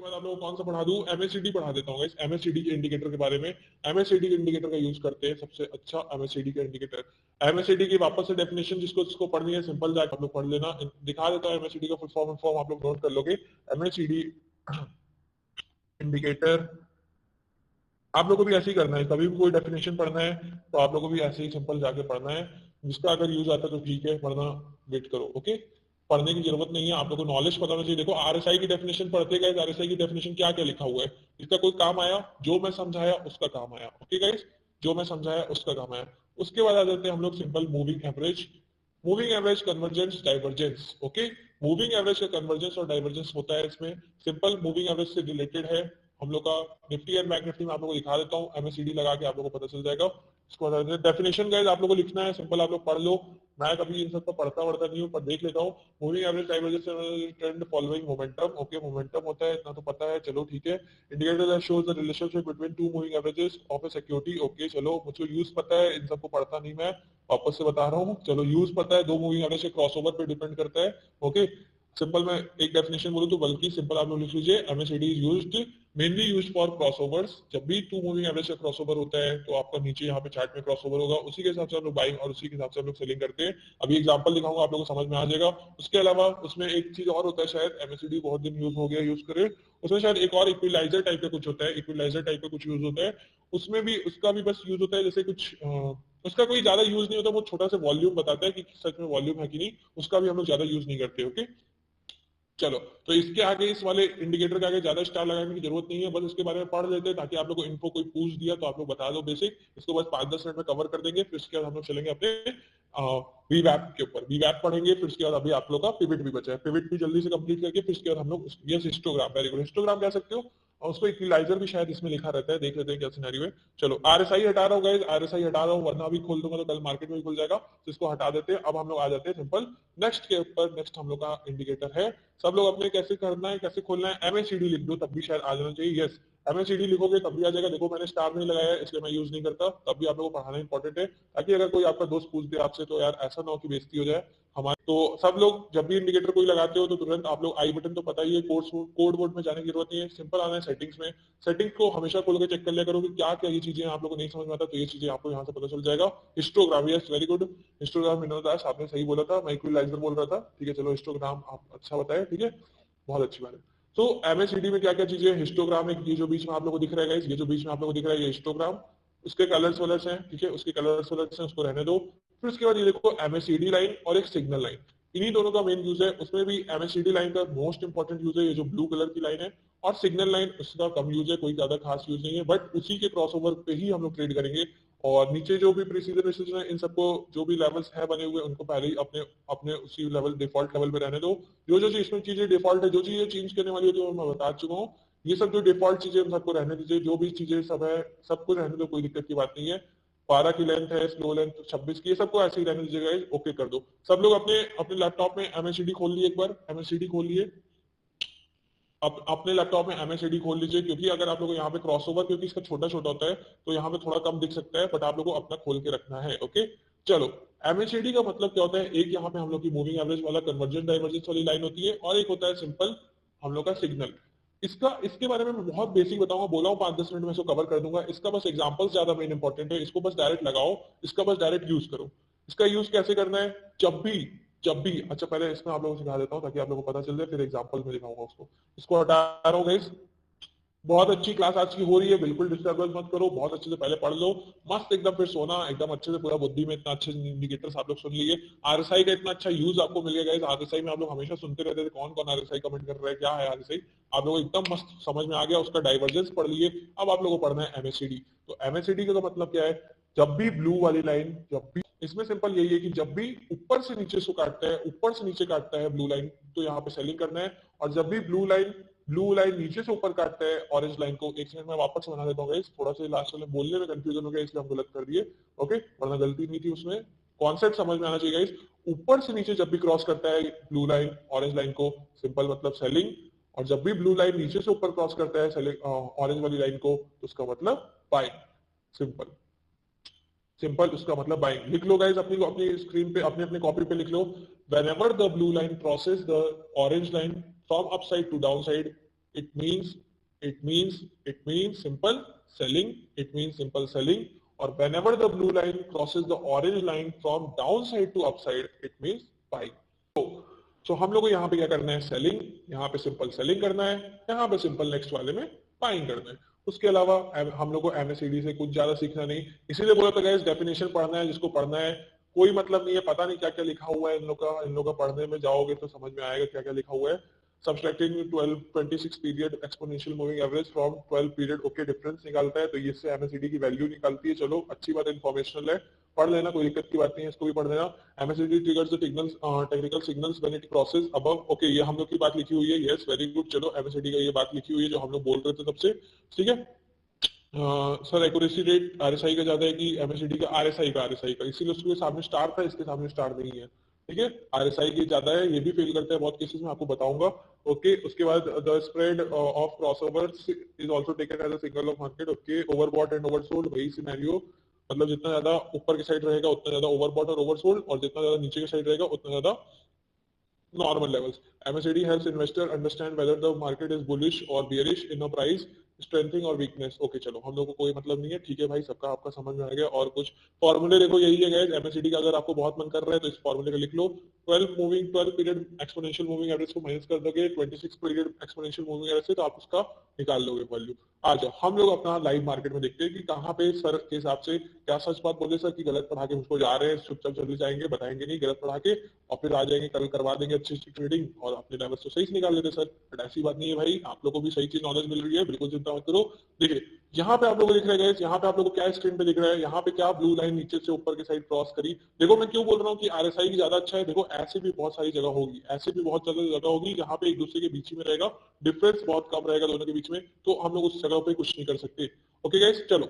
बाद आप लोगों को कौन सा पढ़ा दूं, एमएससीडी पढ़ा देता हूँ। एमएससीडी के इंडिकेटर के बारे में, एमएससीडी के इंडिकेटर का यूज करते हैं सबसे अच्छा एमएससीडी का इंडिकेटर। एमएससीडी की वापस से डेफिनेशन जिसको जिसको पढ़नी है सिंपल जाकर आप लोग पढ़ लेना, दिखा देता हूँ एमएससीडी का फुल फॉर्म आप लोग नोट कर लोगे। एमएससीडी इंडिकेटर आप लोगों को भी ऐसे ही करना है, कभी भी कोई डेफिनेशन पढ़ना है तो आप लोगों को भी ऐसे ही सिंपल जाके पढ़ना है। जिसका अगर यूज आता है तो ठीक है, वरना वेट करो। ओके, पढ़ने की जरूरत नहीं है, आप लोगों को नॉलेज पता होना चाहिए। देखो आरएसआई की डेफिनेशन पढ़ते गए, आरएसआई की डेफिनेशन क्या क्या लिखा हुआ है, इसका कोई काम आया, जो मैं समझाया उसका काम आया। ओके गाइस, जो मैं समझाया उसका काम आया। उसके बाद आ जाते हैं हम लोग simple moving average. Moving average, convergence, divergence. Okay, moving average का कन्वर्जेंस और डाइवर्जेंस होता है इसमें। सिंपल मूविंग एवरेज से रिलेटेड है हम लोग का निफ्टी एंड बैंक निफ्टी में। आप लोगों को दिखा देता हूँ, एमएससीडी लगा के आप लोगों को पता चल जाएगा। इसको बता डेफिनेशन गाइस आप लोगों को लिखना है, सिंपल आप लोग पढ़ लो। मैं कभी इन सब को पढ़ता नहीं हूँ, पर देख लेता हूँ। Moving average, divergence, trend following momentum. Okay, momentum होता है, इतना तो पता है, चलो ठीक है। Indicator that shows the relationship between two moving averages of A security. Okay चलो, मुझे यूज पता है, इन सबको पढ़ता नहीं मैं, वापस से बता रहा हूँ। चलो, यूज पता है, दो मूविंग एवरेज के क्रॉसओवर पे डिपेंड करता है। ओके, सिंपल मैं एक डेफिनेशन बोलूं तो बल्कि सिंपल आप लोग लिख लीजिए, MSCD is used mainly used for crossovers. जब भी टू मूविंग एवरेज का क्रॉसओवर होता है तो आपका नीचे यहाँ पे चार्ट में क्रॉसओवर होगा, उसी के हिसाब से हम लोग बाइंग और उसी के हिसाब से हम लोग सेलिंग करते हैं। अभी एग्जांपल दिखाऊंगा, आप लोगों को समझ में आ जाएगा। उसके अलावा उसमें एक चीज और होता है, शायद एमएससीडी बहुत दिन यूज हो गया, यूज करे, उसमें शायद एक और इक्विलाइजर टाइप का कुछ होता है, इक्विलाइजर टाइप का कुछ यूज होता है। उसमें भी उसका भी बस यूज होता है जैसे कुछ उसका कोई ज्यादा यूज नहीं होता, वो छोटा सा वॉल्यूम बताता है कि सच में वॉल्यूम है कि नहीं, उसका भी हम लोग ज्यादा यूज नहीं करते। ओके चलो, तो इसके आगे इस वाले इंडिकेटर के आगे ज्यादा स्टार लगाने की जरूरत नहीं है, बस इसके बारे में पढ़ लेते हैं ताकि आप लोग को इन्फो कोई पूछ दिया तो आप लोग बता दो बेसिक। इसको बस 5-10 मिनट में कवर कर देंगे, फिर उसके बाद हम लोग चलेंगे अपने वीवैप के ऊपर। वीवैप पढ़ेंगे, फिर उसके बाद अभी आप लोग का पिविट भी बचा है, पिविट भी जल्दी से कंप्लीट करके फिर उसके बाद हम लोग yes histogram, very good, histogram कह सकते हो। और उसको इक्विलाइजर भी शायद इसमें लिखा रहता है, देख लेते हैं क्या सिनेरियो है। चलो, आरएसआई हटा रहा हूँ गाइस, आरएसआई हटा रहा हूँ, वरना अभी खोल दूंगा तो कल मार्केट में भी खुल जाएगा, तो इसको हटा देते हैं। अब हम लोग आ जाते हैं सिंपल नेक्स्ट के ऊपर। नेक्स्ट हम लोग का इंडिकेटर है, सब लोग अपने कैसे करना है, कैसे खोलना है, एमएससीडी लिख दो तब भी शायद आ जाना चाहिए। यस, एमएससीडी लिखोगे तब भी आ जाएगा। देखो मैंने स्टार नहीं लगाया है इसलिए मैं यूज नहीं करता, तब भी आप लोगों को पढ़ाना इंपॉर्टेंट है, ताकि अगर कोई आपका दोस्त पूछ दे आपसे तो यार ऐसा ना हो कि बेइज्जती हो जाए हमारे। तो सब लोग जब भी इंडिकेटर कोई लगाते हो तो तुरंत आप लोग आई बटन तो पता ही है, कोड वर्ड में जाने की जरूरत नहीं है, सिंपल आना है सेटिंग्स में। सेटिंग्स को हमेशा खोल के चेक कर लिया करो कि क्या क्या ये चीजें आप लोग को नहीं समझ में आता, तो ये चीजें आपको यहाँ से पता चल जाएगा। Histogram, yes very good, histogram Vinod Das आपने सही बोला था, मैं इक्विलाइजर बोल रहा था। ठीक है चलो, हिस्टोग्राम आप अच्छा बताया, ठीक है, बहुत अच्छी बात है। तो एमएससीडी में क्या क्या चीजें, हिस्टोग्राम एक, ये जो बीच में आप लोगों को दिख रहा है गाइस, ये जो बीच में आप लोगों को दिख रहा है ये हिस्टोग्राम, उसके कलर्स वलर्स हैं, ठीक है, उसके कलर्स वलर्स हैं, उसको रहने दो। फिर उसके बाद ये देखो एमएससीडी लाइन और एक सिग्नल लाइन, इन्हीं दोनों का मेन यूज है। उसमें भी एमएससीडी लाइन का मोस्ट इंपॉर्टेंट यूज है ये जो ब्लू कलर की लाइन है, और सिग्नल लाइन उसका कम यूज है, कोई ज्यादा खास यूज नहीं है, बट उसी के क्रॉसओवर पे ही हम लोग ट्रेड करेंगे। और नीचे जो भी प्रिसीजन है इन सबको, जो भी लेवल्स है बने हुए उनको पहले ही अपने अपने उसी लेवल, डिफॉल्ट लेवल पे रहने दो। जो जो चीज इसमें चीजें डिफॉल्ट है, जो चीजें चेंज करने वाली है जो मैं बता चुका हूँ, ये सब जो डिफॉल्ट चीजें उन सबको रहने दीजिए, जो भी चीजें सब है सबको रहने दो, कोई दिक्कत की बात नहीं है। 12 की लेंथ है, स्लो लेंथ 26 की, ये सबको ऐसे ही रहने दीजिएगा, ओके कर दो। सब लोग अपने अपने लैपटॉप में एमएससीडी खोल लिए, एक बार एमएससीडी खोल लिए, अपने लैपटॉप में एमएससीडी खोल लीजिए, क्योंकि अगर आप लोगों को यहाँ पे क्रॉसओवर, क्योंकि इसका छोटा छोटा होता है तो यहाँ पे थोड़ा कम दिख सकता है, बट आप लोगों को अपना खोल के रखना है। ओके चलो, एमएससीडी का मतलब क्या होता है, एक यहाँ पे हम लोग की मूविंग एवरेज वाला कन्वर्जेंस डाइवर्जेंस वाली लाइन होती है, और एक होता है सिंपल हम लोग का सिग्नल। इसका, इसके बारे में मैं बहुत बेसिक बताऊंगा, बोला हूँ 5-10 मिनट में इसको कवर कर दूंगा। इसका बस एग्जांपल ज्यादा मेन इंपॉर्टेंट है, इसको बस डायरेक्ट लगाओ, इसका बस डायरेक्ट यूज करो। इसका यूज कैसे करना है, जब भी अच्छा, पहले इसमें आप लोगों को सिखा देता हूँ ताकि आप लोगों को पता चल जाए, फिर एग्जांपल में दिखाऊंगा उसको। इसको हटा रहा हूँ गाइस। बहुत अच्छी क्लास आज की हो रही है, बिल्कुल डिस्टर्बेंस मत करो, बहुत अच्छे से पहले पढ़ लो, मस्त एकदम, फिर सोना एकदम अच्छे से पूरा बुद्धि में। इतना अच्छे इंडिकेटर्स आप लोग सुन लिए, आरएसआई का इतना अच्छा यूज आपको मिल गया। आरएसआई में आप लोग हमेशा सुनते रहते थे कौन कौन आरएसआई कमेंट कर रहा है, क्या है आरएसआई, आप लोग एकदम मस्त समझ में आ गया, उसका डाइवर्जेंस पढ़ लिए। अब आप लोगों को पढ़ना है एमएससीडी। तो एमएससीडी का मतलब क्या है, जब भी ब्लू वाली लाइन, जब भी इसमें सिंपल यही है कि जब भी ऊपर से नीचे से काटता है, ऊपर से नीचे काटता है ब्लू लाइन, तो यहाँ पे सेलिंग करना है। और जब भी ब्लू लाइन नीचे से ऊपर काटता है ऑरेंज लाइन को, एक सेकंड में वापस बना देता हूँ, थोड़ा सा लास्ट में बोलने में कंफ्यूजन हो गया इसलिए हम गलत कर दिए। ओके, वरना गलती नहीं थी उसमें, कॉन्सेप्ट समझ में आना चाहिए गाइस। ऊपर से नीचे जब भी क्रॉस करता है ब्लू लाइन ऑरेंज लाइन को, सिंपल मतलब सेलिंग। और जब भी ब्लू लाइन नीचे से ऊपर क्रॉस करता है ऑरेंज वाली लाइन को, तो उसका मतलब बाइंग। सिंपल सिंपल उसका मतलब बाइंग। लिख लो गाइस, अपनी अपनी स्क्रीन पे, अपने अपने कॉपी पे लिख लो, whenever the blue line crosses the orange line from upside to downside, It means simple selling. It means simple selling. Or whenever the blue line crosses the orange line from downside to upside, it means buying. So हम लोग को यहाँ पे क्या करना है, selling, यहाँ पे सिंपल सेलिंग करना है, यहाँ पे सिंपल नेक्स्ट वाले में बाइंग करना है। उसके अलावा हम लोग को एमएससीडी से कुछ ज्यादा सीखना नहीं, इसीलिए बोला था गाइस डेफिनेशन पढ़ना है, जिसको पढ़ना है कोई मतलब नहीं है, पता नहीं क्या क्या लिखा हुआ है इन लोग का पढ़ने में जाओगे तो समझ में आएगा क्या क्या लिखा हुआ है। Subtracting 26 period exponential moving average from 12 period, okay difference निकालता है, तो इससे एमएससीडी की वैल्यू निकालती है। चलो अच्छी बात, इन्फॉर्मेशनल है, पढ़ लेना, कोई दिक्कत की बात नहीं है, इसको भी पढ़ लेना। MSCD triggers the technical signals when it crosses above, okay ये हम लोग की बात लिखी हुई है, यस वेरी गुड। चलो एमएससीडी का ये बात लिखी हुई है जो हम लोग बोल रहे थे तब से, ठीक है। सर एक्यूरेसी रेट आरएसआई का ज्यादा है कि एमएससीडी का? आरएसआई का, इसीलिए उसके सामने स्टार था, इसके सामने स्टार नहीं है, ठीक है। आरएसआई की ज्यादा है, ये भी फेल करता है बहुत केसेस में, आपको बताऊंगा, ओके। उसके बाद the spread of crossovers is also taken as a signal of market, okay. Overbought and oversold, वही सिनेरियो, मतलब जितना ज्यादा ऊपर की साइड रहेगा उतना ज्यादा ओवरबॉट और ओवरसोल्ड, और जितना ज्यादा नीचे की साइड रहेगा उतना ज्यादा normal levels. MACD helps investor understand whether the market is bullish or bearish in a price strengthening और weakness. ओके चलो हम लोग को कोई मतलब नहीं है, ठीक है भाई, सबका आपका समझ में आ गया। और कुछ फॉर्मूले देखो, यही है गाइस एमएससीडी का, अगर आपको बहुत मन कर रहा है तो इस फॉर्मूले का लिख लो। 12 पीरियड एक्सपोनेंशियल मूविंग एवरेज को माइनस कर दोगे 26 पीरियड एक्सपोनेंशियल मूविंग एवरेज से, तो आप उसका निकाल लोगे वैल्यू। आ जाओ हम लोग अपना लाइव मार्केट में देखते हैं कि कहाँ पे सर के हिसाब से क्या सच बात बोले सर कि गलत पढ़ा के मुझको जा रहे हैं, चुपचाप चले जाएंगे, बताएंगे नहीं गलत पढ़ा के, और फिर आ जाएंगे कल करवा देंगे अच्छी अच्छी ट्रेडिंग और अपने लेवल तो सही से निकाल लेते सर। बट ऐसी बात नहीं है भाई, आप लोगों को भी सही चीज नॉलेज मिल रही है, बिल्कुल चिंता मत करो। देखिए यहाँ पे आप लोगों को दिख रहा है, यहाँ पे आप लोगों को क्या स्क्रीन पे दिख रहा है, यहाँ पे क्या ब्लू लाइन नीचे से ऊपर की साइड क्रॉस करी। देखो मैं क्यों बोल रहा हूँ कि आरएसआई की ज्यादा अच्छा है, देखो ऐसे भी बहुत सारी जगह होगी, ऐसे भी बहुत ज्यादा जगह होगी जहाँ पे एक दूसरे के बीच में रहेगा, डिफरेंस बहुत कम रहेगा दोनों के बीच में, तो हम लोग उस जगह पे कुछ नहीं कर सकते। ओके गाइस चलो,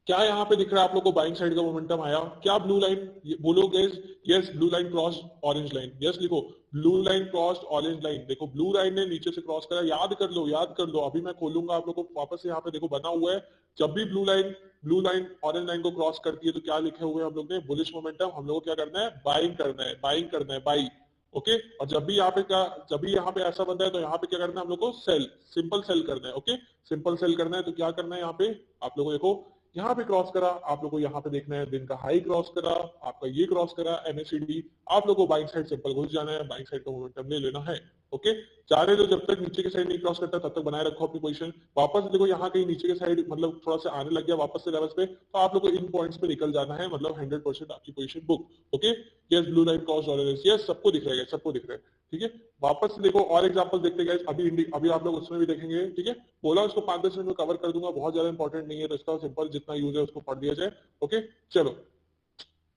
क्या यहाँ पे दिख रहा है आप लोग को बाइंग साइड का मोमेंटम आया? क्या ब्लू लाइन, बोलो guys, yes blue line cross orange line, yes लिखो blue line cross orange line. देखो ब्लू लाइन ने नीचे से क्रॉस करा, याद कर लो याद कर लो, अभी मैं खोलूंगा आप लोग को वापस से, यहाँ पे देखो बना हुआ है, जब भी ब्लू लाइन ऑरेंज लाइन को क्रॉस करती है तो क्या लिखे हुए हम लोग ने? Bullish momentum. हम लोग को क्या करना है? बाइंग करना है, बाइंग करना है, बाई, ओके। और जब भी यहाँ पे क्या, जब भी यहाँ पे ऐसा बनता है तो यहाँ पे क्या करना है हम लोग को? सेल, सिंपल सेल करना है, ओके सिंपल सेल करना है। तो क्या करना है यहाँ पे आप लोगों को? देखो यहाँ पे क्रॉस करा, आप लोग को यहाँ पे देखना है दिन का हाई क्रॉस करा, आपका ये क्रॉस करा एमएससीडी, आप लोग को बाइंग साइड सिंपल घुस जाना है, बाइंग साइड का मोमेंटम ले लेना है, ओके। चाहे तो जब तक नीचे की साइड नहीं क्रॉस करता तब तक बनाए रखो अपनी पोजीशन। वापस देखो यहाँ कहीं नीचे की साइड मतलब थोड़ा सा आने लग गया वापस से लेवल्स पे, तो आप लोग को इन पॉइंट्स पे निकल जाना है, मतलब 100% आपकी position book, okay. Yes blue line cross orange, yes सबको दिख रहा है, सबको दिख रहा है, ठीक है। वापस से देखो और एग्जांपल देखते गए, अभी आप लोग उसमें भी देखेंगे, ठीक है। बोला उसको 5-10 मिनट में कवर कर दूंगा, बहुत ज्यादा इंपॉर्टेंट नहीं है, तो इसका सिंपल जितना यूज है उसको पढ़ दिया जाए, ओके। चलो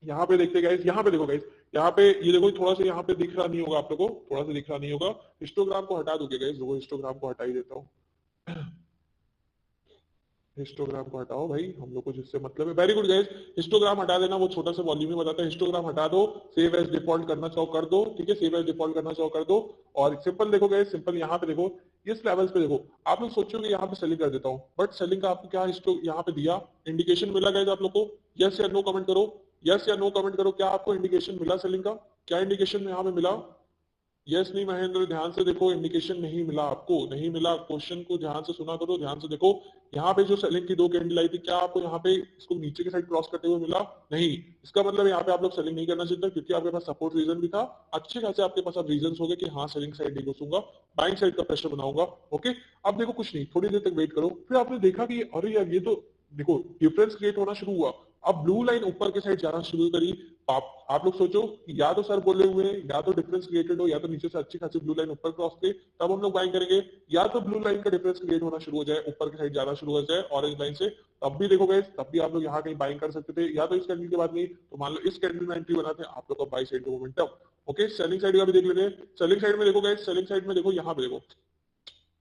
यहाँ पे देखते गाइस, यहाँ पे देखो गाइस, यहाँ पे ये देखो थोड़ा सा यहाँ पे दिख रहा नहीं होगा आप लोगों को, थोड़ा सा दिख रहा नहीं होगा, हिस्टोग्राम को हटा दोगे गाइस, देखो हिस्टोग्राम को हटा ही देता हूँ, हिस्टोग्राम को हटाओ भाई, हम लोग को जिससे मतलब है। वेरी गुड गाइस, हिस्टोग्राम हटा देना, वो छोटा सा वॉल्यूम ही बताता है। हिस्टोग्राम हटा दो, सेव एज डिफॉल्ट करना चाहो कर दो, ठीक है, सेव एज डिफॉल्ट करना चाहो कर दो। और सिंपल देखो गाइस, सिंपल यहाँ पे देखो, इस लेवल्स पे देखो, आप लोग सोचोगे यहाँ पे सेलिंग कर देता हूँ, बट सेलिंग का आपको क्या यहाँ पे दिया, इंडिकेशन मिला गाइस आप लोग को? यस या नो कमेंट करो, यस या नो कमेंट करो, क्या आपको इंडिकेशन मिला सेलिंग का? क्या इंडिकेशन यहाँ पे मिला? यस नहीं महेंद्र, ध्यान से देखो, इंडिकेशन नहीं मिला आपको, नहीं मिला, क्वेश्चन को ध्यान से सुना करो, ध्यान से देखो। यहाँ पे जो सेलिंग की 2 कैंडल आई थी, क्या आपको यहाँ पे इसको नीचे की साइड क्रॉस करते हुए मिला? नहीं। इसका मतलब यहाँ पे आप लोग सेलिंग नहीं करना चाहिए, क्योंकि आपके पास सपोर्ट रीजन भी था, अच्छे खासे आपके पास अब रीजन हो गए कि हाँ सेलिंग साइड नहीं घुसूंगा, बाइंग साइड का प्रेशर बनाऊंगा, ओके। अब देखो कुछ नहीं, थोड़ी देर तक वेट करो, फिर आपने देखा कि अरे यार ये तो देखो डिफरेंस क्रिएट होना शुरू हुआ, अब ब्लू लाइन ऊपर के साइड जाना शुरू करी। आप लोग सोचो कि या तो सर बोले हुए या तो डिफरेंस क्रिएटेड हो, या तो नीचे से अच्छी खासी ब्लू लाइन ऊपर क्रॉस करे, तब हम लोग बाइंग करेंगे, या तो ब्लू लाइन का डिफरेंस क्रिएट होना शुरू हो जाए, ऊपर की साइड जाना शुरू हो जाए ऑरेंज लाइन से, तब भी देखो गाइस, तब भी आप लोग यहाँ कहीं बाइंग कर सकते थे, या तो इस कैंडल के बाद नहीं तो मान लो इस कैंडल में एंट्री बनाते आप लोग का बाई साइड का मोमेंटम, ओके। सेलिंग साइड का भी देख लेते हैं, सेलिंग साइड में देखो गाइस, सेलिंग साइड में देखो, यहाँ पे देखो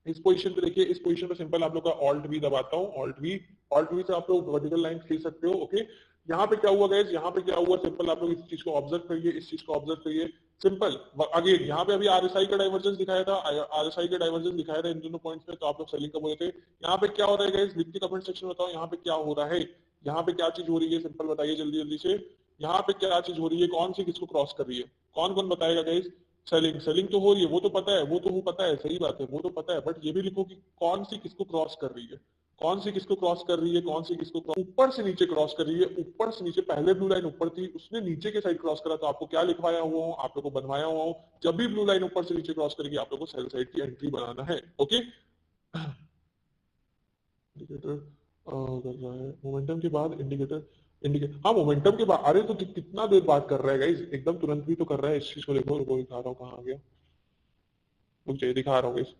इस पोजीशन पे देखिए, इस पोजीशन पे सिंपल आप लोग का ऑल्ट वी दबाता हूँ, ऑल्ट वी से आप लोग वर्टिकल लाइन खींच सकते हो, ओके। यहाँ पे क्या हुआ गाइस, यहाँ पे क्या हुआ, सिंपल आप लोग इस चीज को ऑब्जर्व करिए, इस चीज को ऑब्जर्व करिए, सिंपल। अगेन यहाँ पे अभी आरएसआई का डाइवर्जेंस दिखाया था, आरएसआई का डाइवर्जेंस दिखाया था इन दोनों पॉइंट्स में, तो आप लोग सेलिंग का बोले थे। यहाँ पे क्या हो रहा है गाइस, लिख के कमेंट सेक्शन में बताओ, यहाँ पे क्या हो रहा है, यहाँ पे क्या चीज हो रही है, सिंपल बताइए जल्दी जल्दी से, यहाँ पे क्या चीज हो रही है, कौन सी किसको क्रॉस कर रही है, कौन कौन बताएगा गाइस? सेलिंग सेलिंग तो हो रही है, वो तो पता है, वो तो वो पता है, सही बात है, वो तो पता है, बट ये भी लिखो कि कौन सी किसको क्रॉस कर रही है, कौन सी किसको क्रॉस कर रही है, कौन सी किसको ऊपर से नीचे क्रॉस कर रही है, ऊपर से नीचे, पहले ब्लू लाइन ऊपर थी, उसने नीचे के साइड क्रॉस करा, तो आपको क्या लिखवाया हुआ हो, आप लोग को बनवाया हुआ हो, जब भी ब्लू लाइन ऊपर से नीचे क्रॉस करेगी आप लोग को सेल साइड की एंट्री बनाना है। ओके, इंडिकेटर कर रहा है मोमेंटम के बाद इंडिकेटर, इंडिकेटर हाँ मोमेंटम के बाद, अरे तो कितना देर बात कर रहा है गाइस, एकदम तुरंत भी तो कर रहा है इस चीज को, देखो रुको दिखा रहा हूँ कहाँ आ गया, रुक जाइए दिखा रहा हूँ guys।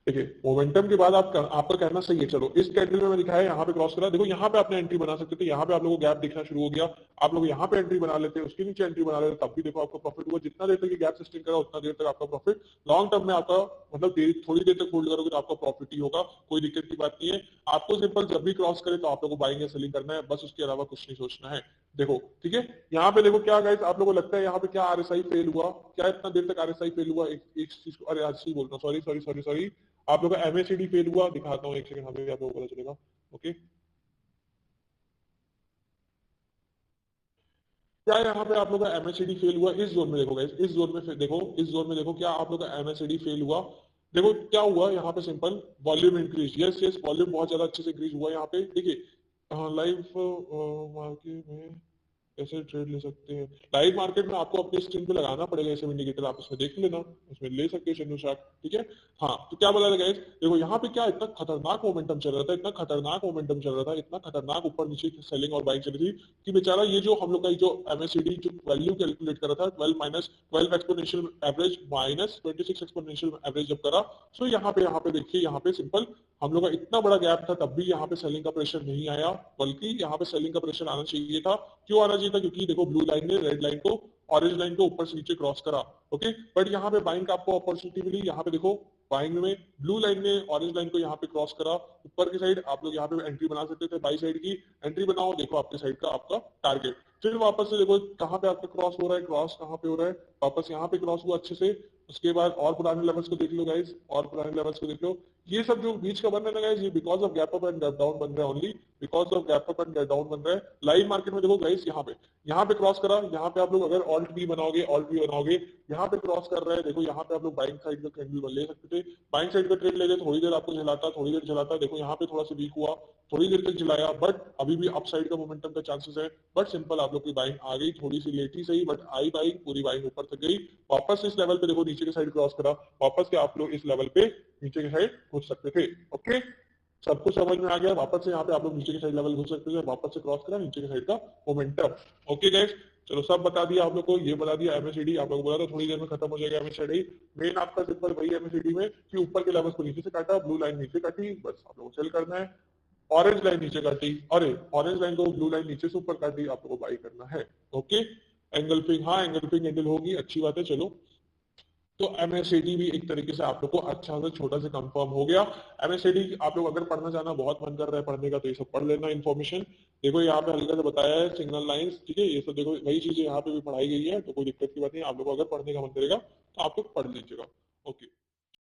देखिए मोमेंटम के बाद आपका कहना सही है, चलो इस कैंडल में मैंने दिखाया यहाँ पे क्रॉस करा, देखो यहाँ पे आपने एंट्री बना सकते थे, यहाँ पे आप लोगों को गैप दिखना शुरू हो गया, आप लोग यहाँ पे एंट्री बना लेते, उसके नीचे एंट्री बना लेते, तब भी देखो आपका प्रॉफिट हुआ, जितना देर तक ये गैप सस्टेन करा उतना देर तक आपका प्रॉफिट, लॉन्ग टर्म में आपका मतलब थोड़ी देर तक होल्ड करोगे तो आपका प्रॉफिट ही होगा, कोई दिक्कत की बात नहीं है। आपको सिंपल जब भी क्रॉस करे तो आप लोग को बाइंग या सेलिंग करना है, बस उसके अलावा कुछ नहीं सोचना है। देखो ठीक है, यहाँ पे देखो क्या गाइस, आप लोगों को लगता है यहाँ पे क्या आरएसआई फेल हुआ, क्या इतना देर तक आरएसआई फेल हुआ, एक चीज को, अरे आरएसआई बोल रहा हूँ, सॉरी सॉरी सॉरी सॉरी, आप लोग का एमएससीडी फेल हुआ, दिखाता हूँ एक सेकंड, हमें आप लोगों को पता चलेगा। ओके, क्या यहाँ पे आप लोग का एमएससीडी फेल हुआ, इस जोन में देखो गाइस, इस जोन में देखो, इस जोन में देखो क्या आप लोग का एमएससीडी फेल हुआ, देखो क्या हुआ यहाँ पे, simple volume increase, yes yes volume बहुत ज्यादा अच्छे से इंक्रीज हुआ यहाँ पे, देखिए लाइव मार्केट में कैसे ट्रेड ले सकते हैं, लाइव मार्केट में आपको अपने स्क्रीन पे लगाना पड़ेगा ऐसे इंडिकेटर, आप उसमें देख लेना, उसमें ले सकते हो चंदू शार्ट, ठीक है। हाँ तो क्या बोला गाइस, देखो यहाँ पे क्या इतना खतरनाक मोमेंटम चल रहा था, इतना खतरनाक मोमेंटम चल रहा था, इतना खतरनाक ऊपर नीचे सेलिंग और बाइंग चल रही थी कि बेचारा ये जो हम लोग का जो एमएससीडी जो वैल्यू कैलकुलेट कर रहा था 12 exponential average minus 26 exponential average जब करा, सो यहाँ पे देखिए, यहाँ पे सिंपल हम लोग का इतना बड़ा गैप था, तब भी यहाँ पे सेलिंग का प्रेशर नहीं आया, बल्कि यहाँ पे सेलिंग का प्रेशर आना चाहिए था, क्यों आना चाहिए था, क्योंकि देखो ब्लू लाइन ने रेड लाइन को, ऑरेंज लाइन को ऊपर से नीचे क्रॉस करा, ओके, बट यहाँ पे बाइंग का आपको अपॉर्चुनिटी मिली, यहाँ पे देखो बाइंग में ब्लू लाइन ने ऑरेंज लाइन को यहाँ पे क्रॉस करा, ऊपर की साइड आप लोग यहाँ पे एंट्री बना सकते थे, बाई साइड की एंट्री बनाओ, देखो आपके साइड का आपका टारगेट, फिर वापस से देखो कहाँ पे आपका क्रॉस हो रहा है, क्रॉस कहाँ पे हो रहा है, वापस यहाँ पे क्रॉस हुआ अच्छे से, उसके बाद और पुराने लेवल्स को देख लो गाइस, और पुराने लेवल्स को देख लो, ये सब जो बीच का बन रहा है ना गाइस, ये because of gap up and gap down बन रहा है, only because of gap up and gap down बन रहा है। लाइव मार्केट में देखो गाइस, यहाँ पे क्रॉस करा, यहाँ पे आप लोग अगर ऑल्ट बी बनाओगे, ऑल्ट बी बनाओगे, यहाँ पे क्रॉस कर रहा है, देखो यहाँ पे आप लोग बाइंग साइड का कैंडल ले सकते थे, बाइंग साइड का ट्रेड ले गए, थोड़ी देर आपको झलाता, थोड़ी देर झलाता, देखो यहाँ पे थोड़ा सा वीक हुआ, थोड़ी देर तक झलाया, बट अभी भी अप साइड का मोमेंटम का चांसेस है, बट सिंपल आप लोग की बाइंग आ गई, थोड़ी सी लेट ही सही, बट आई बाइंग, पूरी बाइंग ऊपर तक गई, वापस इस लेवल पे देखो नीचे के साइड क्रॉस करा, वापस के आप लोग इस लेवल पे नीचे के साइड घुस सकते थे। ओके, सब कुछ समझ में आ गया, वापस से यहाँ पे आप लोग नीचे के साइड लेवल घुस सकते थे, वापस से क्रॉस करा नीचे के साइड का मोमेंटम। ओके गाइस, चलो सब बता दिया आप लोग को, ये बता दिया एमएससीडी, आप लोग को बोला था थोड़ी देर में खत्म हो जाएगा एमएससीडी, मेन आपका सिंपल वही एमएससीडी में कि ऊपर के लेवल्स को नीचे से काटा, ब्लू लाइन नीचे काटी, बस आप लोगों को सेल करना है, ऑरेंज लाइन नीचे काटी, अरे ऑरेंज लाइन को ब्लू लाइन नीचे से ऊपर काटी, आप लोगों को बाई करना है। ओके, एंगल्फिंग, हाँ एंगल्फिंग कैंडल होगी, अच्छी बात है, चलो तो एमएसएडी भी एक तरीके से आप लोग को अच्छा से छोटा से कंफर्म हो गया। एमएसएडी आप लोग अगर पढ़ना चाहना, बहुत मन कर रहा है पढ़ने का, तो ये सब पढ़ लेना इन्फॉर्मेशन, देखो यहाँ पे हल्का से बताया है सिग्नल लाइंस, ठीक है, ये सब देखो वही चीजें यहाँ पे भी पढ़ाई गई है, तो कोई दिक्कत की बात नहीं, आप लोग को अगर पढ़ने का मन करेगा तो आप लोग पढ़ लीजिएगा। ओके।